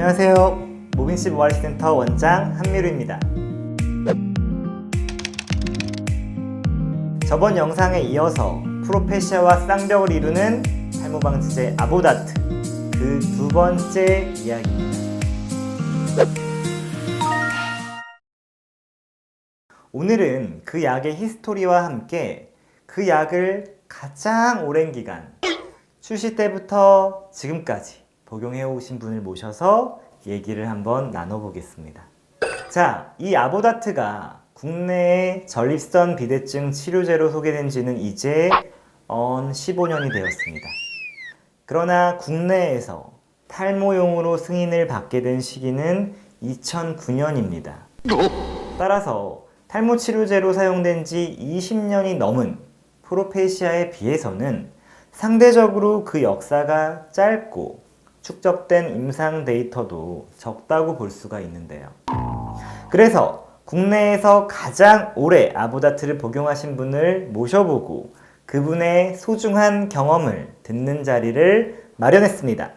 안녕하세요. 모빈씨 모발센터 원장 한미루입니다. 저번 영상에 이어서 프로페시아와 쌍벽을 이루는 탈모 방지제 아보다트, 그 두 번째 이야기입니다. 오늘은 그 약의 히스토리와 함께 그 약을 가장 오랜 기간, 출시 때부터 지금까지 복용해 오신 분을 모셔서 얘기를 한번 나눠보겠습니다. 자, 이 아보다트가 국내에 전립선 비대증 치료제로 소개된 지는 이제 15년이 되었습니다. 그러나 국내에서 탈모용으로 승인을 받게 된 시기는 2009년입니다. 따라서 탈모 치료제로 사용된 지 20년이 넘은 프로페시아에 비해서는 상대적으로 그 역사가 짧고 축적된 임상 데이터도 적다고 볼 수가 있는데요. 그래서 국내에서 가장 오래 아보다트를 복용하신 분을 모셔보고 그분의 소중한 경험을 듣는 자리를 마련했습니다.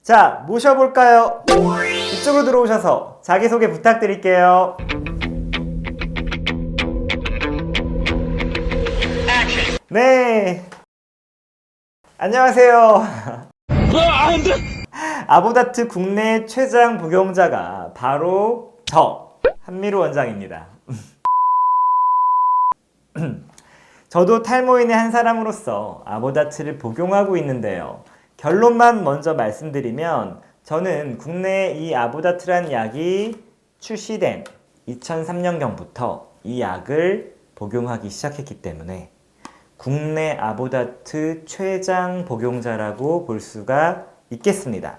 자, 모셔볼까요? 이쪽으로 들어오셔서 자기소개 부탁드릴게요. 네, 안녕하세요. 아보다트 국내 최장 복용자가 바로 저 한미루 원장입니다. 저도 탈모인의 한 사람으로서 아보다트를 복용하고 있는데요. 결론만 먼저 말씀드리면 저는 국내에 이 아보다트란 약이 출시된 2003년경부터 이 약을 복용하기 시작했기 때문에 국내 아보다트 최장 복용자라고 볼 수가 있겠습니다.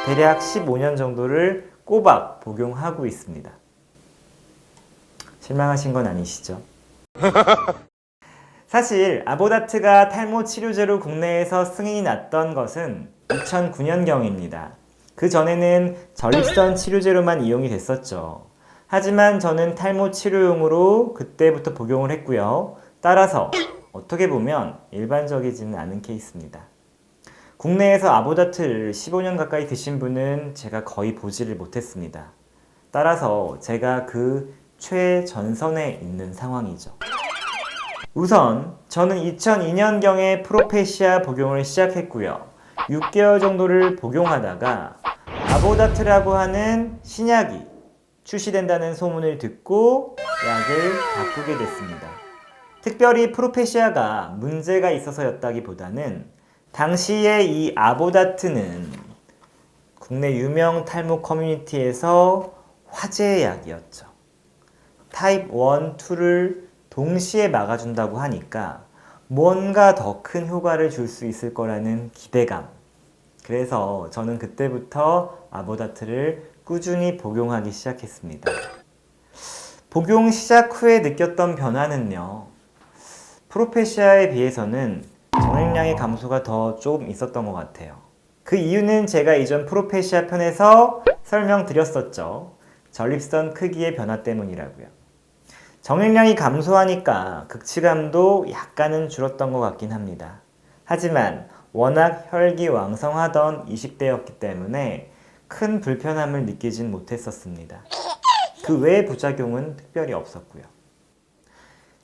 대략 15년 정도를 꼬박 복용하고 있습니다. 실망하신 건 아니시죠? 사실 아보다트가 탈모 치료제로 국내에서 승인이 났던 것은 2009년경입니다. 그 전에는 전립선 치료제로만 이용이 됐었죠. 하지만 저는 탈모 치료용으로 그때부터 복용을 했고요. 따라서 어떻게 보면 일반적이지는 않은 케이스입니다. 국내에서 아보다트를 15년 가까이 드신 분은 제가 거의 보지를 못했습니다. 따라서 제가 그 최전선에 있는 상황이죠. 우선 저는 2002년경에 프로페시아 복용을 시작했고요. 6개월 정도를 복용하다가 아보다트라고 하는 신약이 출시된다는 소문을 듣고 약을 바꾸게 됐습니다. 특별히 프로페시아가 문제가 있어서였다기보다는 당시에 이 아보다트는 국내 유명 탈모 커뮤니티에서 화제의 약이었죠. 타입 1, 2를 동시에 막아준다고 하니까 뭔가 더 큰 효과를 줄 수 있을 거라는 기대감. 그래서 저는 그때부터 아보다트를 꾸준히 복용하기 시작했습니다. 복용 시작 후에 느꼈던 변화는요. 프로페시아에 비해서는 정액량의 감소가 더 조금 있었던 것 같아요. 그 이유는 제가 이전 프로페시아 편에서 설명드렸었죠. 전립선 크기의 변화 때문이라고요. 정액량이 감소하니까 극치감도 약간은 줄었던 것 같긴 합니다. 하지만 워낙 혈기왕성하던 20대였기 때문에 큰 불편함을 느끼진 못했었습니다. 그 외의 부작용은 특별히 없었고요.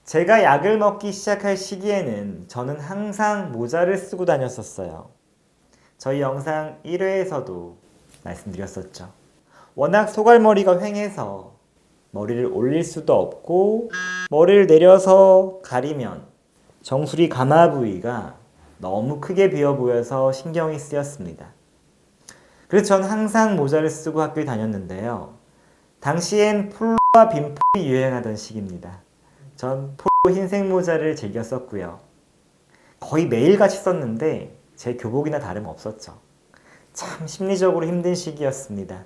제가 약을 먹기 시작할 시기에는 저는 항상 모자를 쓰고 다녔었어요. 저희 영상 1회에서도 말씀드렸었죠. 워낙 소갈머리가 휑해서 머리를 올릴 수도 없고 머리를 내려서 가리면 정수리 가마 부위가 너무 크게 비어 보여서 신경이 쓰였습니다. 그래서 전 항상 모자를 쓰고 학교에 다녔는데요. 당시엔 폴로와 빈폴이 유행하던 시기입니다. 전 폴로 흰색 모자를 즐겨 썼고요. 거의 매일같이 썼는데 제 교복이나 다름없었죠. 참 심리적으로 힘든 시기였습니다.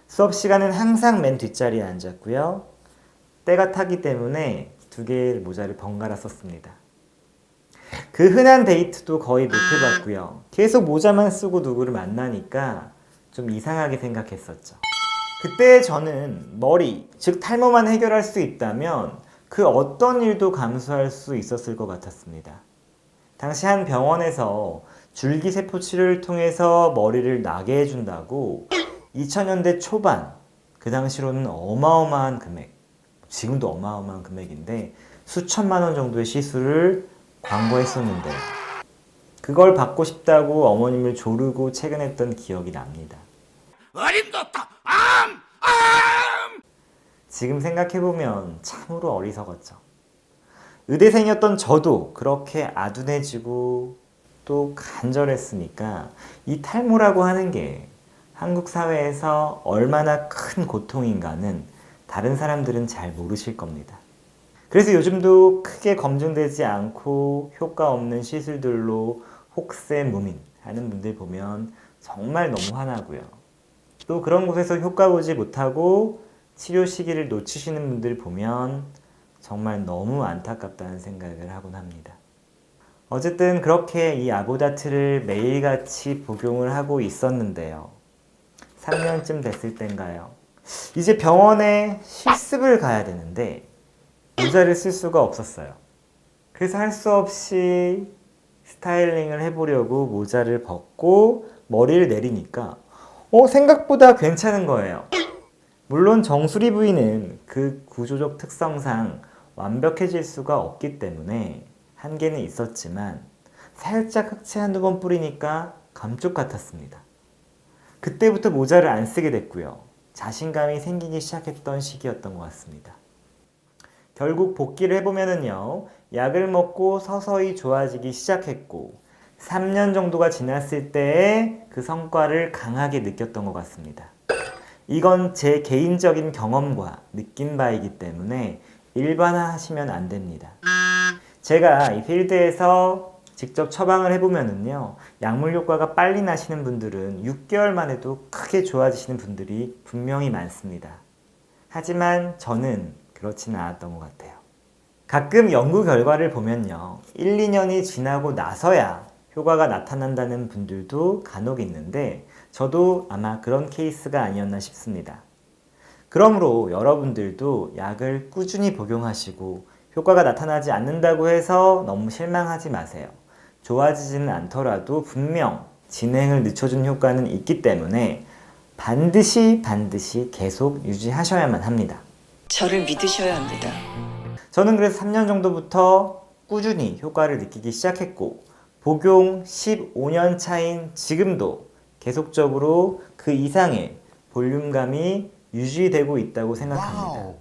수업 시간은 항상 맨 뒷자리에 앉았고요. 때가 타기 때문에 두 개의 모자를 번갈아 썼습니다. 그 흔한 데이트도 거의 못 해봤고요. 계속 모자만 쓰고 누구를 만나니까 좀 이상하게 생각했었죠. 그때 저는 머리, 즉 탈모만 해결할 수 있다면 그 어떤 일도 감수할 수 있었을 것 같았습니다. 당시 한 병원에서 줄기세포 치료를 통해서 머리를 나게 해준다고 2000년대 초반, 그 당시로는 어마어마한 금액, 지금도 어마어마한 금액인데 수천만 원 정도의 시술을 광고했었는데 그걸 받고 싶다고 어머님을 조르고 퇴근했던 기억이 납니다. 어림도다. 지금 생각해보면 참으로 어리석었죠. 의대생이었던 저도 그렇게 아둔해지고 또 간절했으니까 이 탈모라고 하는 게 한국 사회에서 얼마나 큰 고통인가는 다른 사람들은 잘 모르실 겁니다. 그래서 요즘도 크게 검증되지 않고 효과 없는 시술들로 혹세무민 하는 분들 보면 정말 너무 화나고요. 또 그런 곳에서 효과 보지 못하고 치료 시기를 놓치시는 분들 보면 정말 너무 안타깝다는 생각을 하곤 합니다. 어쨌든 그렇게 이 아보다트를 매일같이 복용을 하고 있었는데요. 3년쯤 됐을 땐가요. 이제 병원에 실습을 가야 되는데 모자를 쓸 수가 없었어요. 그래서 할 수 없이 스타일링을 해보려고 모자를 벗고 머리를 내리니까 생각보다 괜찮은 거예요. 물론 정수리 부위는 그 구조적 특성상 완벽해질 수가 없기 때문에 한계는 있었지만 살짝 흑채 한두 번 뿌리니까 감쪽 같았습니다. 그때부터 모자를 안 쓰게 됐고요. 자신감이 생기기 시작했던 시기였던 것 같습니다. 결국 복귀를 해보면은요, 약을 먹고 서서히 좋아지기 시작했고 3년 정도가 지났을 때에 그 성과를 강하게 느꼈던 것 같습니다. 이건 제 개인적인 경험과 느낀 바이기 때문에 일반화하시면 안 됩니다. 제가 이 필드에서 직접 처방을 해보면은요, 약물 효과가 빨리 나시는 분들은 6개월만 해도 크게 좋아지시는 분들이 분명히 많습니다. 하지만 저는 그렇지는 않았던 것 같아요. 가끔 연구 결과를 보면요, 1, 2년이 지나고 나서야 효과가 나타난다는 분들도 간혹 있는데 저도 아마 그런 케이스가 아니었나 싶습니다. 그러므로 여러분들도 약을 꾸준히 복용하시고 효과가 나타나지 않는다고 해서 너무 실망하지 마세요. 좋아지지는 않더라도 분명 진행을 늦춰준 효과는 있기 때문에 반드시 계속 유지하셔야만 합니다. 저를 믿으셔야 합니다. 저는 그래서 3년 정도부터 꾸준히 효과를 느끼기 시작했고 복용 15년 차인 지금도 계속적으로 그 이상의 볼륨감이 유지되고 있다고 생각합니다.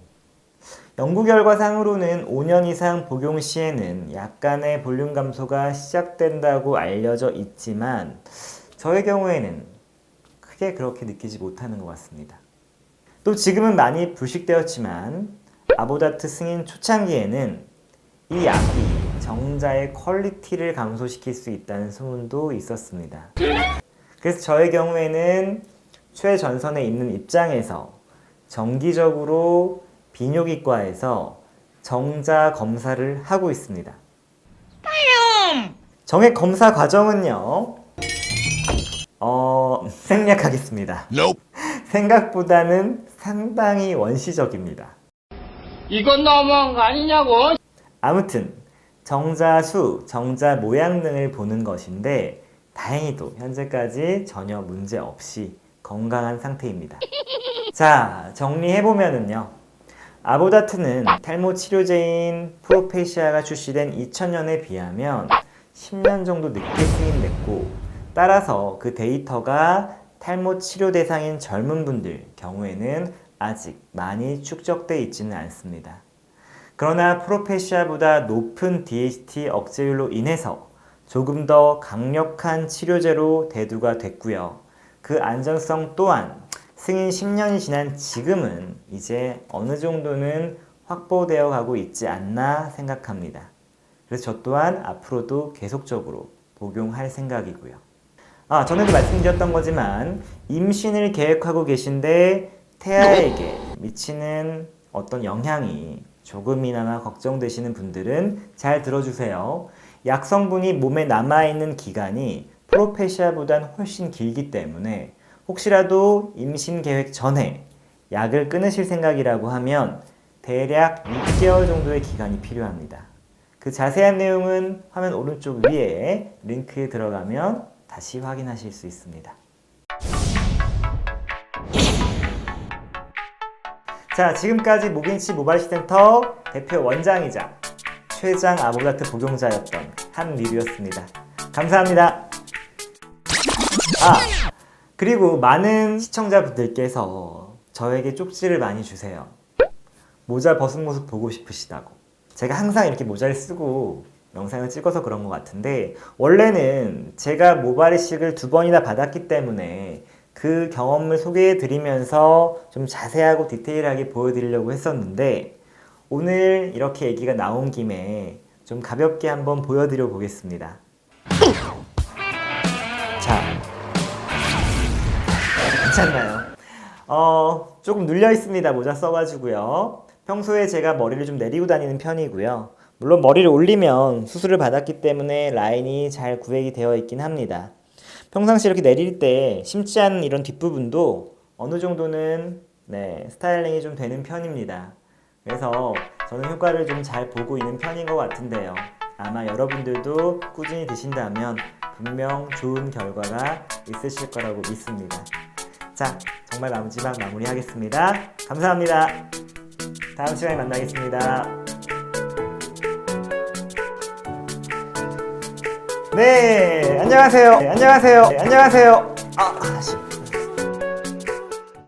연구 결과상으로는 5년 이상 복용 시에는 약간의 볼륨 감소가 시작된다고 알려져 있지만 저의 경우에는 크게 그렇게 느끼지 못하는 것 같습니다. 또 지금은 많이 불식되었지만 아보다트 승인 초창기에는 이 약이 정자의 퀄리티를 감소시킬 수 있다는 소문도 있었습니다. 그래서 저의 경우에는 최전선에 있는 입장에서 정기적으로 비뇨기과에서 정자 검사를 하고 있습니다. 정액 검사 과정은요, 생략하겠습니다. 생각보다는 상당히 원시적입니다. 이건 너무한 거 아니냐고. 아무튼 정자 수, 정자 모양 등을 보는 것인데 다행히도 현재까지 전혀 문제 없이 건강한 상태입니다. 자, 정리해보면은요, 아보다트는 탈모 치료제인 프로페시아가 출시된 2000년에 비하면 10년 정도 늦게 승인됐고 따라서 그 데이터가 탈모 치료 대상인 젊은 분들 경우에는 아직 많이 축적되어 있지는 않습니다. 그러나 프로페시아보다 높은 DHT 억제율로 인해서 조금 더 강력한 치료제로 대두가 됐고요. 그 안전성 또한 승인 10년이 지난 지금은 이제 어느 정도는 확보되어 가고 있지 않나 생각합니다. 그래서 저 또한 앞으로도 계속적으로 복용할 생각이고요. 전에도 말씀드렸던 거지만 임신을 계획하고 계신데 태아에게 미치는 어떤 영향이 조금이나마 걱정되시는 분들은 잘 들어주세요. 약 성분이 몸에 남아있는 기간이 프로페시아보단 훨씬 길기 때문에 혹시라도 임신 계획 전에 약을 끊으실 생각이라고 하면 대략 6개월 정도의 기간이 필요합니다. 그 자세한 내용은 화면 오른쪽 위에 링크에 들어가면 다시 확인하실 수 있습니다. 자, 지금까지 모빈치 모발센터 대표 원장이자 최장 아모다트 복용자였던 한리뷰였습니다. 감사합니다. 그리고 많은 시청자분들께서 저에게 쪽지를 많이 주세요. 모자 벗은 모습 보고 싶으시다고. 제가 항상 이렇게 모자를 쓰고 영상을 찍어서 그런 것 같은데, 원래는 제가 모발 이식을 2번이나 받았기 때문에 그 경험을 소개해 드리면서 좀 자세하고 디테일하게 보여드리려고 했었는데, 오늘 이렇게 얘기가 나온 김에 좀 가볍게 한번 보여드려 보겠습니다. 자, 괜찮나요? 조금 눌려 있습니다. 모자 써가지고요. 평소에 제가 머리를 좀 내리고 다니는 편이고요. 물론 머리를 올리면 수술을 받았기 때문에 라인이 잘 구획이 되어 있긴 합니다. 평상시 이렇게 내릴 때 심지 않은 이런 뒷부분도 어느 정도는 스타일링이 좀 되는 편입니다. 그래서 저는 효과를 좀 잘 보고 있는 편인 것 같은데요. 아마 여러분들도 꾸준히 드신다면 분명 좋은 결과가 있으실 거라고 믿습니다. 자, 정말 마지막 마무리하겠습니다. 감사합니다. 다음 시간에 만나겠습니다. 네, 안녕하세요. 안녕하세요.